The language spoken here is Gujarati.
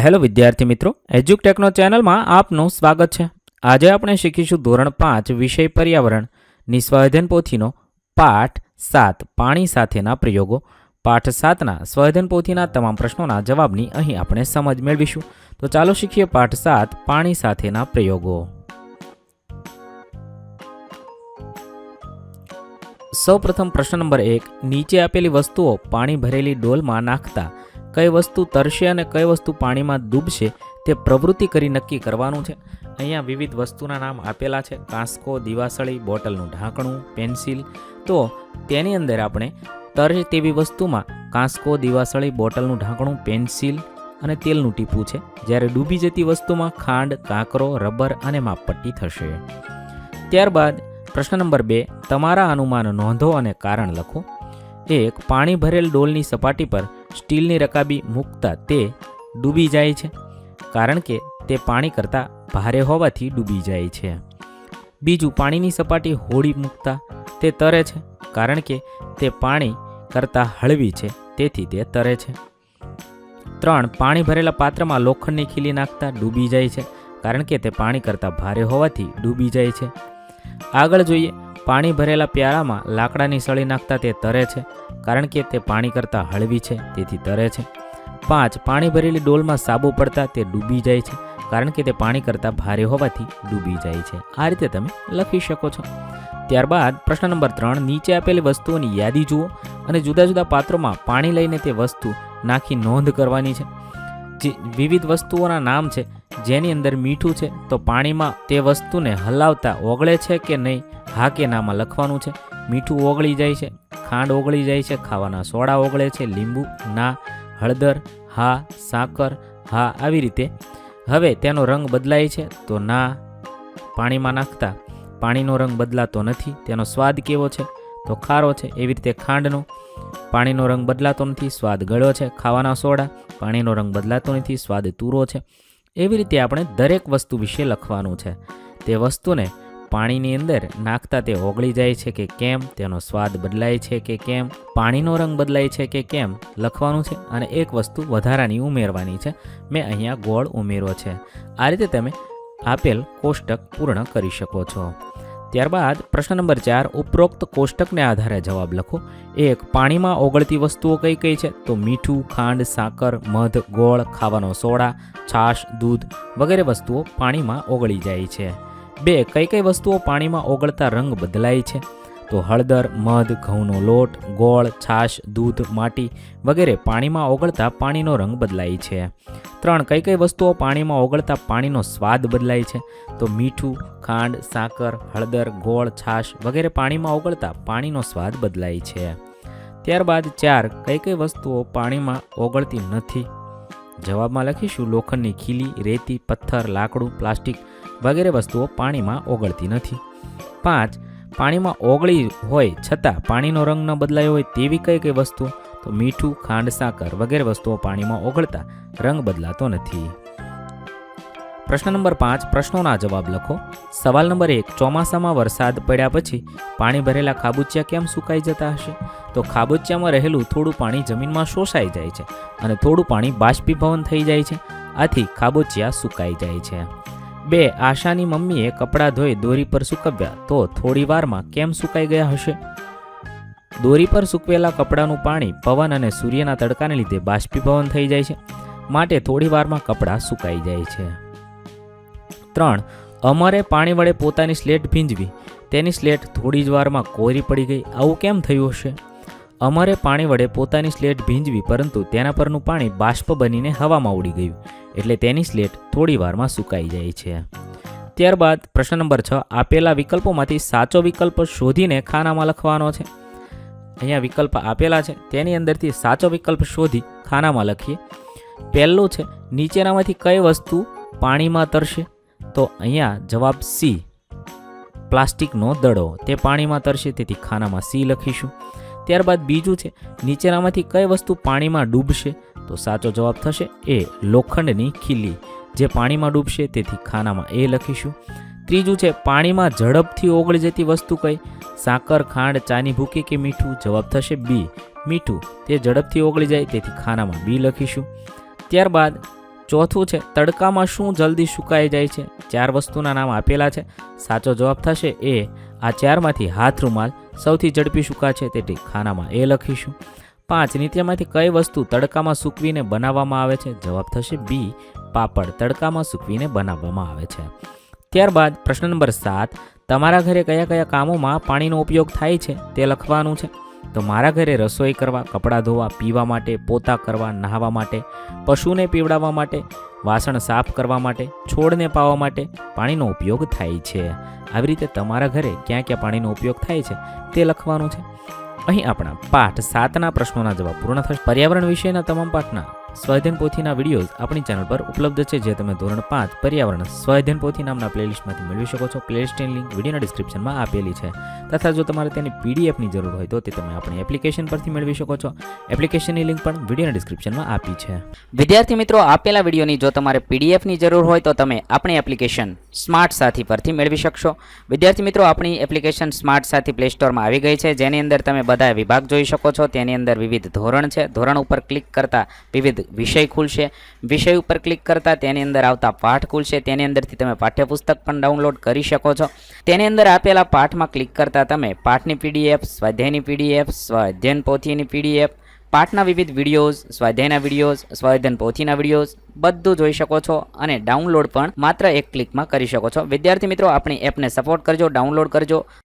હેલો વિદ્યાર્થી મિત્રો, એજ્યુકટેકનો ચેનલમાં આપનું સ્વાગત છે. આજે આપણે શીખીશું ધોરણ 5 વિષય પર્યાવરણની સ્વાધ્યાયન પોથીનો પાઠ 7 પાણી સાથેના પ્રયોગો. પાઠ 7ના સ્વાધ્યાયન પોથીના તમામ પ્રશ્નોના જવાબની અહીં આપણે સમજ મેળવીશું. તો ચાલો શીખીએ પાઠ 7 પાણી સાથેના પ્રયોગો. સૌપ્રથમ પ્રશ્ન નંબર 1, નીચે આપેલી વસ્તુઓ પાણી ભરેલી ડોલમાં નાખતા કઈ વસ્તુ તરશે અને કઈ વસ્તુ પાણીમાં ડૂબશે તે પ્રવૃત્તિ કરી નક્કી કરવાનું છે. અહીંયા વિવિધ વસ્તુના નામ આપેલા છે: કાંસકો, દિવાસળી, બોટલનું ઢાંકણું, પેન્સિલ. તો તેની અંદર આપણે તરશે તેવી વસ્તુમાં કાંસકો, દિવાસળી, બોટલનું ઢાંકણું, પેન્સિલ અને તેલનું ટીપું છે. જ્યારે ડૂબી જતી વસ્તુમાં ખાંડ, કાંકરો, રબર અને માપપટ્ટી થશે. ત્યારબાદ પ્રશ્ન નંબર 2, તમારા અનુમાન નોંધો અને કારણ લખો. 1, પાણી ભરેલ ડોલની સપાટી પર સ્ટીલની રકાબી મૂકતા તે ડૂબી જાય છે કારણ કે તે પાણી કરતાં ભારે હોવાથી ડૂબી જાય છે. 2, પાણીની સપાટી હોડી મૂકતા તે તરે છે કારણ કે તે પાણી કરતાં હળવી છે તેથી તે તરે છે. 3, પાણી ભરેલા પાત્રમાં લોખંડની ખીલી નાખતા ડૂબી જાય છે કારણ કે તે પાણી કરતાં ભારે હોવાથી ડૂબી જાય છે. આગળ જોઈએ, પાણી ભરેલા પ્યાલામાં લાકડાની સળી નાખતા તે તરે છે કારણ કે તે પાણી કરતાં હળવી છે તેથી તરે છે. 5, પાણી ભરેલી ડોલમાં સાબુ પડતા તે ડૂબી જાય છે કારણ કે તે પાણી કરતાં ભારે હોવાથી ડૂબી જાય છે. આ રીતે તમે લખી શકો છો. ત્યારબાદ પ્રશ્ન નંબર 3, નીચે આપેલી વસ્તુઓની યાદી જુઓ અને જુદા જુદા પાત્રોમાં પાણી લઈને તે વસ્તુ નાખી નોંધ કરવાની છે. જે વિવિધ વસ્તુઓના નામ છે જેની અંદર મીઠું છે તો પાણીમાં તે વસ્તુને હલાવતા ઓગળે છે કે નહીં, હા કે નામાં લખવાનું છે. મીઠું ઓગળી જાય છે, ખાંડ ઓગળી જાય છે, ખાવાના સોડા ઓગળે છે, લીંબુ ના, હળદર હા, સાકર હા, આવી રીતે. હવે તેનો રંગ બદલાય છે તો ના, પાણીમાં નાખતા પાણીનો રંગ બદલાતો નથી. તેનો સ્વાદ કેવો છે તો ખારો છે. એવી રીતે ખાંડનો પાણીનો રંગ બદલાતો નથી, સ્વાદ ગળ્યો છે. ખાવાના સોડા પાણીનો રંગ બદલાતો નથી, સ્વાદ તુરો છે. એવી રીતે આપણે દરેક વસ્તુ વિશે લખવાનું છે. તે વસ્તુને પાણીની અંદર નાખતા તે ઓગળી જાય છે કે કેમ, તેનો સ્વાદ બદલાય છે કે કેમ, પાણીનો રંગ બદલાય છે કે કેમ લખવાનું છે. અને એક વસ્તુ વધારાની ઉમેરવાની છે. મેં અહીંયા ગોળ ઉમેર્યો છે. આ રીતે તમે આપેલ કોષ્ટક પૂર્ણ કરી શકો છો. ત્યારબાદ પ્રશ્ન નંબર 4, ઉપરોક્ત કોષ્ટકને આધારે જવાબ લખો. 1, પાણીમાં ઓગળતી વસ્તુઓ કઈ કઈ છે તો મીઠું, ખાંડ, સાકર, મધ, ગોળ, ખાવાનો સોડા, છાશ, દૂધ વગેરે વસ્તુઓ પાણીમાં ઓગળી જાય છે. 2, કઈ કઈ વસ્તુઓ પાણીમાં ઓગળતા રંગ બદલાય છે તો હળદર, મધ, ઘઉંનો લોટ, ગોળ, છાશ, દૂધ, માટી વગેરે પાણીમાં ઓગળતા પાણીનો રંગ બદલાય છે. 3, કઈ કઈ વસ્તુઓ પાણીમાં ઓગળતા પાણીનો સ્વાદ બદલાય છે તો મીઠું, ખાંડ, સાકર, હળદર, ગોળ, છાશ વગેરે પાણીમાં ઓગળતા પાણીનો સ્વાદ બદલાય છે. ત્યારબાદ 4, કઈ કઈ વસ્તુઓ પાણીમાં ઓગળતી નથી. જવાબમાં લખીશું લોખંડની ખીલી, રેતી, પથ્થર, લાકડું, પ્લાસ્ટિક વગેરે વસ્તુઓ પાણીમાં ઓગળતી નથી. 5, પાણીમાં ઓગળી હોય છતાં પાણીનો રંગ ન બદલાયો હોય તેવી કઈ કઈ વસ્તુઓ તો મીઠું, ખાંડ, સાકર વગેરે વસ્તુઓ પાણીમાં ઓગળતા રંગ બદલાતો નથી. પ્રશ્ન નંબર 5, પ્રશ્નોના જવાબ લખો. સવાલ નંબર 1, ચોમાસામાં વરસાદ પડ્યા પછી પાણી ભરેલા ખાબોચિયા કેમ સુકાઈ જતા હશે તો ખાબોચિયામાં રહેલું થોડું પાણી જમીનમાં શોષાઈ જાય છે અને થોડું પાણી બાષ્પીભવન થઈ જાય છે. આથી ખાબોચિયા સુકાઈ જાય છે. 2, આશાની મમ્મીએ કપડાં ધોઈ દોરી પર સૂકવ્યા તો થોડી વારમાં કેમ સુકાઈ ગયા હશે. દોરી પર સૂકવેલા કપડાનું પાણી પવન અને સૂર્યના તડકાને લીધે બાષ્પીભવન થઈ જાય છે માટે થોડી વારમાં કપડાં સુકાઈ જાય છે. 3, અમરે પાણી વડે પોતાની સ્લેટ ભીંજવી, તેની સ્લેટ થોડી જ વારમાં કોરી પડી ગઈ. આવું કેમ થયું હશે. અમરે પાણી વડે પોતાની સ્લેટ ભીંજવી પરંતુ તેના પરનું પાણી બાષ્પ બનીને હવામાં ઉડી ગયું એટલે તેની સ્લેટ થોડી વારમાં સુકાઈ જાય છે. ત્યારબાદ પ્રશ્ન નંબર 6, આપેલા વિકલ્પોમાંથી સાચો વિકલ્પ શોધીને ખાનામાં લખવાનો છે. અહીંયા વિકલ્પ આપેલા છે તેની અંદરથી સાચો વિકલ્પ શોધી ખાનામાં લખીએ. પહેલું છે, નીચેનામાંથી કઈ વસ્તુ પાણીમાં તરશે તો અહીંયા જવાબ સી, પ્લાસ્ટિકનો દડો તે પાણીમાં તરશે તેથી ખાનામાં સી લખીશું. ત્યારબાદ બીજું છે, નીચેનામાંથી કઈ વસ્તુ પાણીમાં ડૂબશે તો સાચો જવાબ થશે એ, લોખંડની ખીલી જે પાણીમાં ડૂબશે તેથી ખાનામાં એ લખીશું. ત્રીજું છે, પાણીમાં ઝડપથી ઓગળી જતી વસ્તુ કઈ, સાકર, ખાંડ, ચાની ભૂકી કે મીઠું. જવાબ થશે બી, મીઠું તે ઝડપથી ઓગળી જાય તેથી ખાનામાં બી લખીશું. ત્યારબાદ ચોથું છે તડકામાં શું જલ્દી સુકાઈ જાય છે? 4 વસ્તુના નામ આપેલા છે. સાચો જવાબ થશે એ. આ 4માંથી હાથ રૂમાલ સૌથી ઝડપી સુકાશે, તેથી ખાનામાં એ લખીશું. 5 નીચેમાંથી કઈ વસ્તુ તડકામાં સૂકવીને બનાવવામાં આવે છે? જવાબ થશે બી, પાપડ તડકામાં સૂકવીને બનાવવામાં આવે છે. ત્યારબાદ પ્રશ્ન નંબર 7, તમારા ઘરે કયા કયા કામોમાં પાણીનો ઉપયોગ થાય છે તે લખવાનું છે. તો મારા ઘરે રસોઈ કરવા, કપડાં ધોવા, પીવા માટે, પોતા કરવા, નહાવા માટે, પશુને પીવડાવવા માટે, વાસણ સાફ કરવા માટે, છોડને પાવા માટે પાણીનો ઉપયોગ થાય છે. આવી રીતે તમારા ઘરે ક્યાં ક્યાં પાણીનો ઉપયોગ થાય છે તે લખવાનું છે. અહીં આપણા પાઠ 7ના પ્રશ્નોના જવાબ પૂર્ણ થશે. પર્યાવરણ વિષયના તમામ પાઠના સ્વાધ્યાયન પોથીના વિડીયોઝ આપણી ચેનલ પર ઉપલબ્ધ છે, જે તમે ધોરણ 5 પર્યાવરણ સ્વાધ્યાયન પોથી નામના પ્લેલિસ્ટમાંથી મેળવી શકો છો. પ્લેલિસ્ટની લિંક વિડીયોના ડિસ્ક્રિપ્શનમાં આપેલી છે. તથા જો તમારે તેની પીડીએફની જરૂર હોય તો તે તમે આપણી એપ્લિકેશન પરથી મેળવી શકો છો. એપ્લિકેશનની લિંક પણ વિડીયોના ડિસ્ક્રિપ્શનમાં આપી છે. વિદ્યાર્થી મિત્રો, આપેલા વિડીયોની જો તમારે પીડીએફની જરૂર હોય તો તમે આપણી એપ્લિકેશન સ્માર્ટ સાથી પરથી મેળવી શકશો. વિદ્યાર્થી મિત્રો, આપણી એપ્લિકેશન સ્માર્ટ સાથી પ્લે સ્ટોરમાં આવી ગઈ છે, જેની અંદર તમે બધા વિભાગ જોઈ શકો છો. તેની અંદર વિવિધ ધોરણ છે. ધોરણ ઉપર ક્લિક કરતાં વિવિધ વિષય ખુલશે. વિષય ઉપર ક્લિક કરતાં તેની અંદર આવતા પાઠ ખુલશે. તેની અંદરથી તમે પાઠ્યપુસ્તક પણ ડાઉનલોડ કરી શકો છો. તેની અંદર આપેલા પાઠમાં ક્લિક કરતાં તમે પાઠની પીડીએફ, સ્વાધ્યાયની પીડીએફ, સ્વાધ્યાયન પોથીની પીડીએફ, પાઠના વિવિધ વિડીયોઝ, સ્વાધ્યાયના વિડીયોઝ, સ્વાધ્યાયન પોથીના વિડીયોઝ બધું જોઈ શકો છો અને ડાઉનલોડ પણ માત્ર એક ક્લિકમાં કરી શકો છો. વિદ્યાર્થી મિત્રો, આપણી એપને સપોર્ટ કરજો, ડાઉનલોડ કરજો.